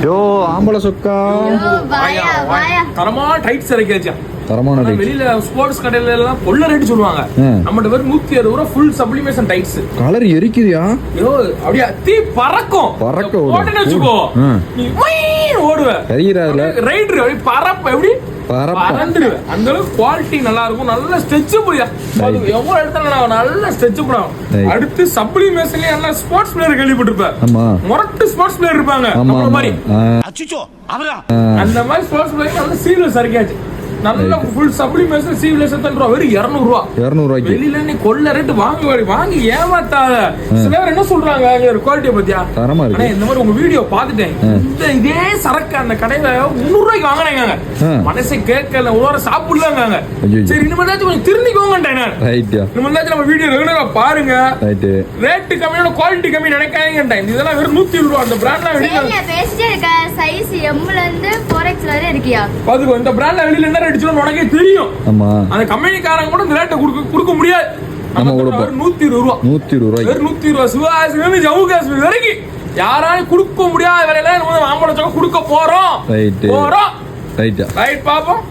யோ ஆம்பளை சொக்கா தரமான டைட்ஸ் இறக்கியாச்சா. தரமான வெளியில ஸ்போர்ட்ஸ் கடையில எல்லாம் கொள்ள ரேட் சொல்லுவாங்க. நம்மகிட்ட வெறும் 160 ரூபா ஃபுல் சப்ளிமேஷன் டைட்ஸ். கலர் எரிக்குதியா? ஐயோ அப்படியே தீ பறக்கும். ஓடுன்னு வெச்சுக்கோ. நீ ஓடுவ. எரியறாதுல. ரைடர் அப்படி பறப்ப எப்படி? பறந்துடுவே. அந்த அளவுக்கு குவாலிட்டி நல்லா இருக்கும். நல்ல ஸ்ட்ரெச்சபிள். அது எவ்வளவு எடுத்தாலும் நல்ல ஸ்ட்ரெச்சபிள் ஆகும். அடுத்து சப்ளிமேஷன்ல நல்ல ஸ்போர்ட்ஸ் பிளேயர் கேள்விப்பட்டிருப்பேன். ஆமா. மொரட்டு ஸ்போர்ட்ஸ் பிளேயர் இருப்பாங்க. நம்ம மாதிரி. அச்சச்சோ அவரா. அந்த மாதிரி ஸ்போர்ட்ஸ் பிளேயர் நல்ல சீரியஸ் இறக்கியாச்சு. நல்ல ஃபுல் சப்ளிமேஷன் சீவ்லெஸ் ரூபா வெறும் 200 ரூபா. 200 ரூபாய்க்கு வெளியில நீ கொள்ள ரேட் வாங்கி ஏமாத்தாத. சில பேர் என்ன சொல்றாங்க குவாலிட்டியை பத்தியா தரமா இருக்கு. இந்த மாதிரி உங்க வீடியோ பாத்துட்டேன். இதே சரக்கு அந்த கடையில 300 ரூபாய்க்கு வாங்கினாங்க. மனசை கேட்கல ஒரு சாப்பிடலாங்க. சரி இனிமேலாச்சும் கொஞ்சம் திருந்திக்கோங்கட்டேன். இனிமேலாச்சும் நம்ம வீடியோ ரெகுலரா பாருங்க. ரேட் கம்மியான குவாலிட்டி கம்மி நினைக்காதீங்க. இதெல்லாம் வெறும் 120 ரூபா. அந்த பிராண்ட்லாம் வெளியில பேசிட்டே இருக்க. சைஸ் M ல இருந்து 4X வரை இருக்கியா? பாத்துக்கோ. இந்த பிராண்ட்ல வெளியில என்ன உனக்கே தெரியும். அந்த கம்பெனிக்காரங்க கூட இந்த ரேட்டை கொடுக்க முடியாது. நம்ம 120 ரூபா. 120 ரூபா. சிவகாசி ஜம்மு காஷ்மீர் வரைக்கும் யாராலும் கொடுக்க முடியாத விலையில ஆம்பளை கொடுக்க போறோம். ரைட் பாப்போம்.